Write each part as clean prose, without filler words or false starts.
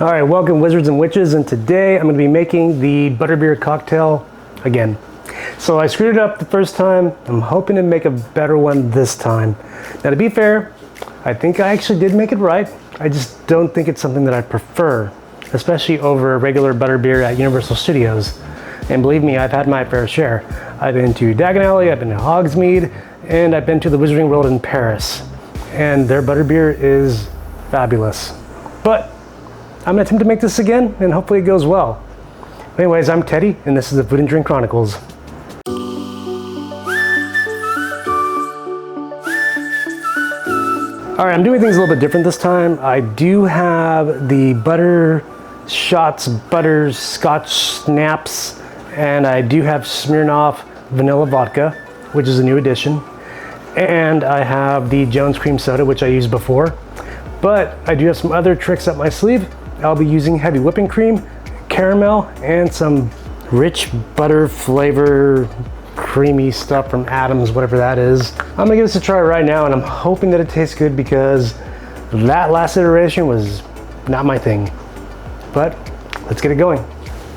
All right, welcome Wizards and Witches, and today I'm going to be making the Butterbeer cocktail again. So I screwed it up the first time. I'm hoping to make a better one this time. Now to be fair, I think I actually did make it right. I just don't think it's something that I prefer, especially over regular Butterbeer at Universal Studios. And believe me, I've had my fair share. I've been to Diagon Alley, I've been to Hogsmeade, and I've been to the Wizarding World in Paris. And their Butterbeer is fabulous. But I'm gonna attempt to make this again, and hopefully it goes well. Anyways, I'm Teddy, and this is the Food and Drink Chronicles. All right, I'm doing things a little bit different this time. I do have the Buttershots butterscotch snaps, and I do have Smirnoff vanilla vodka, which is a new addition. And I have the Jones cream soda, which I used before. But I do have some other tricks up my sleeve. I'll be using heavy whipping cream, caramel, and some rich butter flavor, creamy stuff from Adams, whatever that is. I'm gonna give this a try right now, and I'm hoping that it tastes good because that last iteration was not my thing. But let's get it going.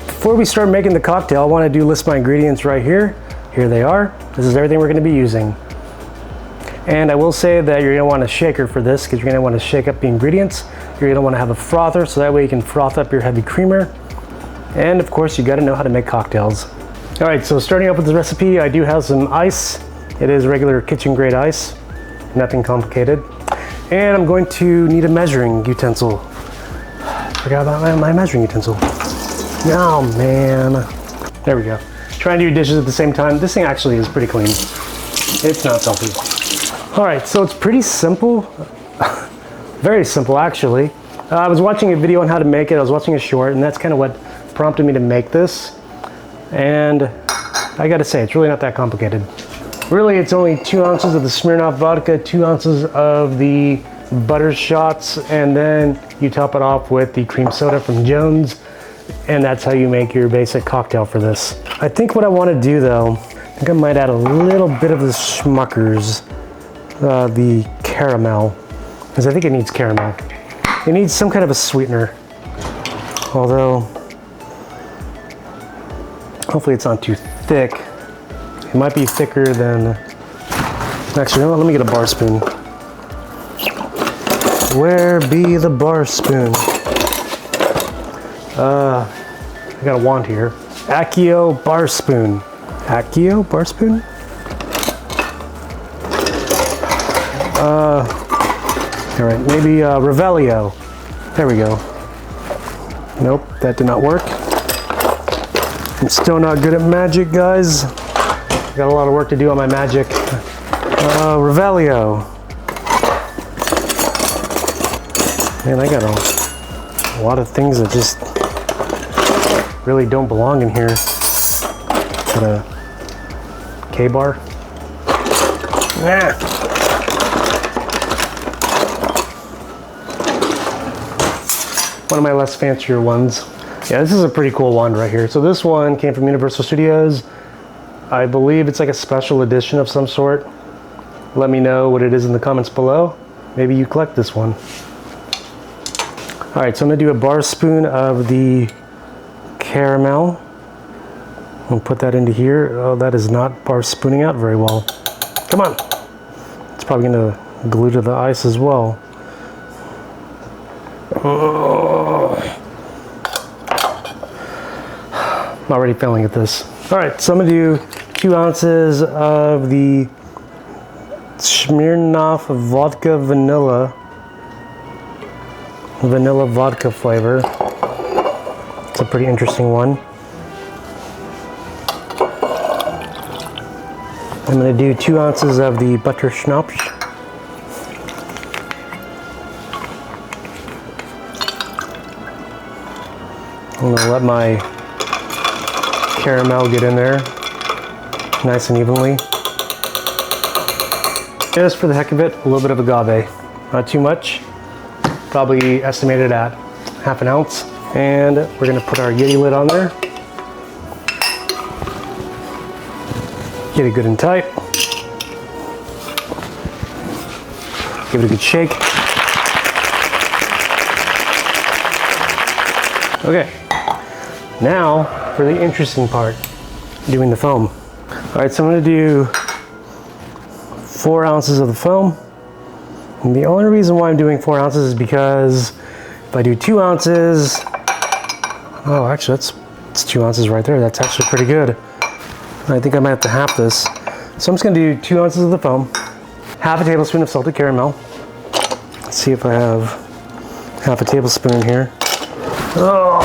Before we start making the cocktail, I wanna list my ingredients right here. Here they are. This is everything we're gonna be using. And I will say that you're gonna want a shaker for this because you're gonna want to shake up the ingredients. You're gonna want to have a frother so that way you can froth up your heavy creamer. And of course, you gotta know how to make cocktails. All right, so starting off with the recipe, I do have some ice. It is regular kitchen grade ice, nothing complicated. And I'm going to need a measuring utensil. Forgot about my measuring utensil. Oh man. There we go. Trying to do dishes at the same time. This thing actually is pretty clean. It's not salty. All right, so it's pretty simple. Very simple, actually. I was watching a video on how to make it. I was watching a short, and that's kind of what prompted me to make this. And I gotta say, it's really not that complicated. Really, it's only 2 ounces of the Smirnoff vodka, 2 ounces of the Buttershots, and then you top it off with the cream soda from Jones. And that's how you make your basic cocktail for this. I think what I wanna do though, I think I might add a little bit of the Schmuckers, the caramel, because I think it needs caramel. It needs some kind of a sweetener. Although, hopefully it's not too thick. It might be thicker than, actually, you know what? Let me get a bar spoon. Where be the bar spoon? I got a wand here. Accio bar spoon. Accio bar spoon? All right, maybe Revelio. There we go. Nope, that did not work. I'm still not good at magic, guys. Got a lot of work to do on my magic. Revelio. Man, I got a lot of things that just really don't belong in here. Got a K-bar. Nah. One of my less fancier ones. Yeah, this is a pretty cool wand right here. So this one came from Universal Studios. I believe it's like a special edition of some sort. Let me know what it is in the comments below. Maybe you collect this one. All right, so I'm gonna do a bar spoon of the caramel. I'll put that into here. Oh, that is not bar spooning out very well. Come on. It's probably gonna glue to the ice as well. Oh. I'm already failing at this. All right, so I'm gonna do 2 ounces of the Smirnoff vodka vanilla vodka flavor. It's a pretty interesting one. I'm gonna do 2 ounces of the Buttershots. I'm gonna let my caramel get in there nice and evenly. Just for the heck of it, a little bit of agave. Not too much. Probably estimated at ½ an ounce. And we're gonna put our Yeti lid on there. Get it good and tight. Give it a good shake. Okay, now for the interesting part, doing the foam. All right, so I'm gonna do 4 ounces of the foam. And the only reason why I'm doing 4 ounces is because if I do 2 ounces, oh, actually that's 2 ounces right there. That's actually pretty good. I think I might have to half this. So I'm just gonna do 2 ounces of the foam, half a tablespoon of salted caramel. Let's see if I have half a tablespoon here. Oh,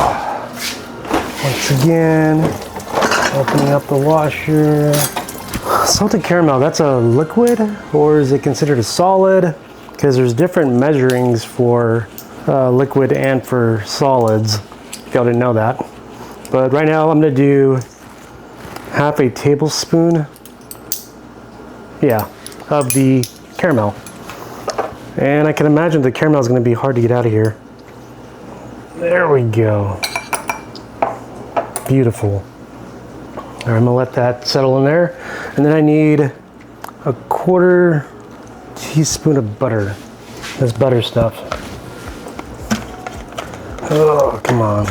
once again, opening up the washer. Salted caramel, that's a liquid or is it considered a solid? Because there's different measurings for liquid and for solids, if y'all didn't know that. But right now I'm gonna do half a tablespoon, of the caramel. And I can imagine the caramel is gonna be hard to get out of here. There we go. Beautiful. All right, I'm gonna let that settle in there. And then I need a 1/4 teaspoon of butter. This butter stuff. Oh, come on.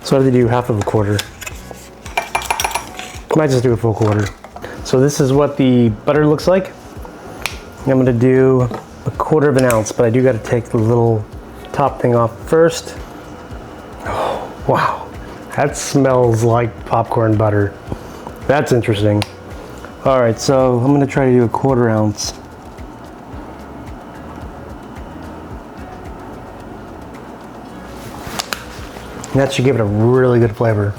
So I have to do half of a 1/4. Might just do a full 1/4. So this is what the butter looks like. I'm gonna do a 1/4 of an ounce, but I do gotta take the little top thing off first. Oh, wow. That smells like popcorn butter. That's interesting. All right, so I'm gonna try to do a 1/4 ounce. That should give it a really good flavor.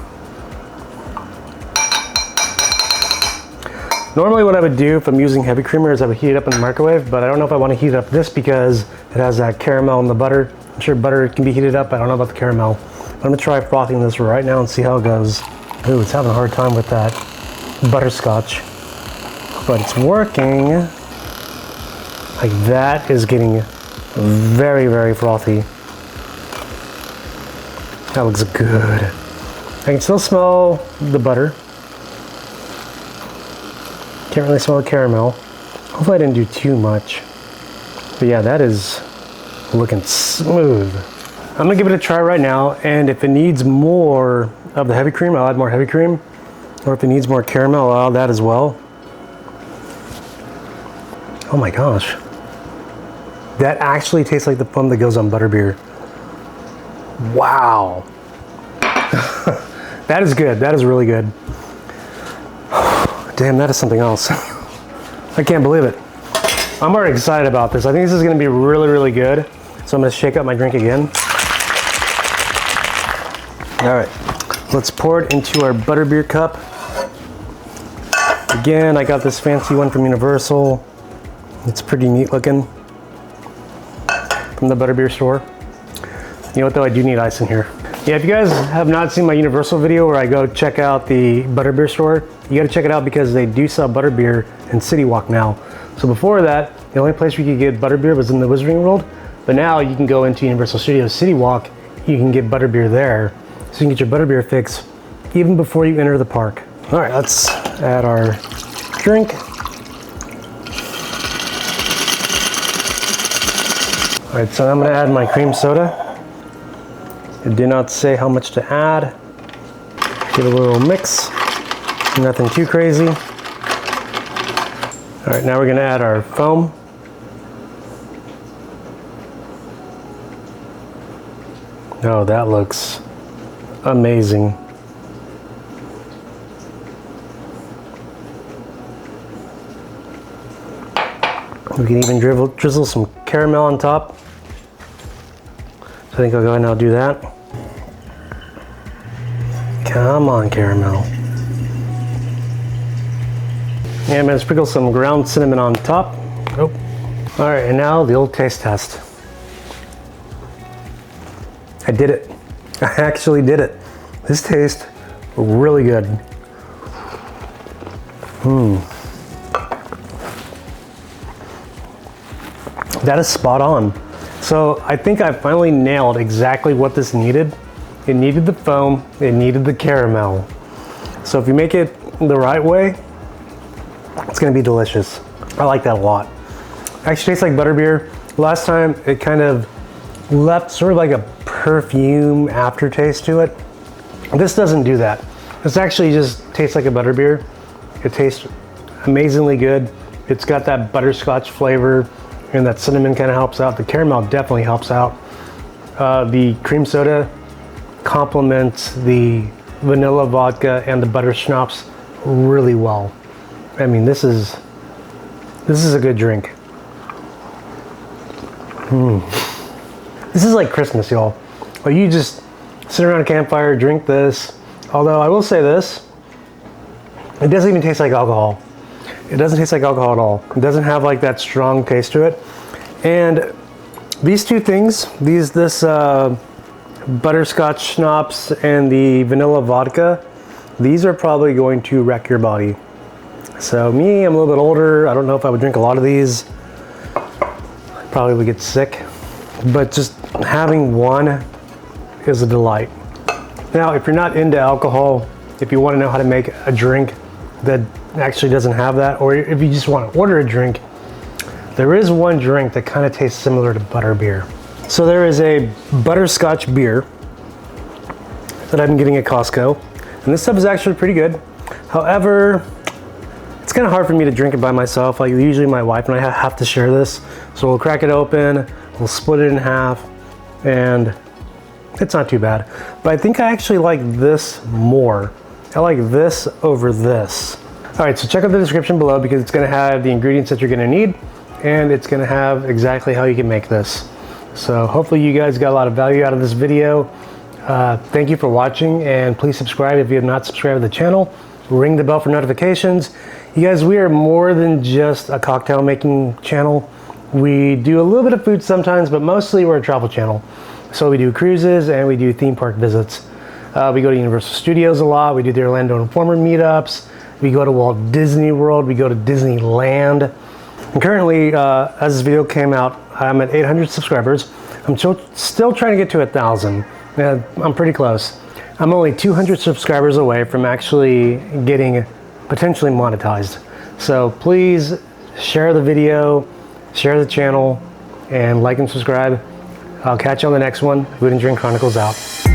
Normally what I would do if I'm using heavy creamer is I would heat it up in the microwave, but I don't know if I want to heat up this because it has that caramel in the butter. I'm sure butter can be heated up, but I don't know about the caramel. I'm gonna try frothing this right now and see how it goes. Ooh, it's having a hard time with that butterscotch, but it's working. Like that is getting very, very frothy. That looks good. I can still smell the butter. Can't really smell the caramel. Hopefully I didn't do too much. But yeah, that is looking smooth. I'm gonna give it a try right now, and if it needs more of the heavy cream, I'll add more heavy cream. Or if it needs more caramel, I'll add that as well. Oh my gosh. That actually tastes like the foam that goes on Butterbeer. Wow. That is good. That is really good. Damn, that is something else. I can't believe it. I'm already excited about this. I think this is gonna be really, really good. So I'm gonna shake up my drink again. All right, let's pour it into our Butterbeer cup. Again, I got this fancy one from Universal. It's pretty neat looking. From the Butterbeer store. You know what though, I do need ice in here. Yeah, if you guys have not seen my Universal video where I go check out the Butterbeer store, you gotta check it out because they do sell Butterbeer in City Walk now. So before that, the only place we could get Butterbeer was in the Wizarding World, but now you can go into Universal Studios City Walk, you can get Butterbeer there. So you can get your Butterbeer fix even before you enter the park. All right, let's add our drink. All right, so I'm gonna add my cream soda. It did not say how much to add. Give it a little mix, nothing too crazy. All right, now we're gonna add our foam. Oh, that looks amazing. We can even drizzle some caramel on top. So I think I'll go ahead and I'll do that. Come on, caramel. And I'm gonna sprinkle some ground cinnamon on top. Oh. All right, and now the old taste test. I did it. I actually did it. This tastes really good. That is spot on. So I think I finally nailed exactly what this needed. It needed the foam, it needed the caramel. So if you make it the right way, it's gonna be delicious. I like that a lot. Actually tastes like Butterbeer. Last time it kind of left sort of like a perfume aftertaste to it. This doesn't do that. This actually just tastes like a butterbeer. It tastes amazingly good. It's got that butterscotch flavor, and that cinnamon kind of helps out. The caramel definitely helps out. The cream soda complements the vanilla vodka and the butter schnapps really well. I mean, this is a good drink. This is like Christmas, y'all. Like, you just sit around a campfire, drink this. Although I will say this, it doesn't even taste like alcohol. It doesn't taste like alcohol at all. It doesn't have like that strong taste to it. And these two things, this butterscotch schnapps and the vanilla vodka, these are probably going to wreck your body. So me, I'm a little bit older. I don't know if I would drink a lot of these. Probably would get sick. But just having one is a delight. Now, if you're not into alcohol, if you want to know how to make a drink that actually doesn't have that, or if you just want to order a drink, there is one drink that kind of tastes similar to butterbeer. So there is a butterscotch beer that I've been getting at Costco, and this stuff is actually pretty good. However, it's kind of hard for me to drink it by myself. Like, usually my wife and I have to share this. So we'll crack it open, we'll split it in half, and it's not too bad. But I think I actually like this more. I like this over this. All right, so check out the description below because it's gonna have the ingredients that you're gonna need, and it's gonna have exactly how you can make this. So hopefully you guys got a lot of value out of this video. Thank you for watching, and please subscribe if you have not subscribed to the channel. Ring the bell for notifications. You guys, we are more than just a cocktail making channel. We do a little bit of food sometimes, but mostly we're a travel channel. So we do cruises and we do theme park visits. We go to Universal Studios a lot. We do the Orlando Informer meetups. We go to Walt Disney World. We go to Disneyland. And currently, as this video came out, I'm at 800 subscribers. I'm still trying to get to 1,000. I'm pretty close. I'm only 200 subscribers away from actually getting potentially monetized. So please share the video, share the channel, and like and subscribe. I'll catch you on the next one. Food and Drink Chronicles out.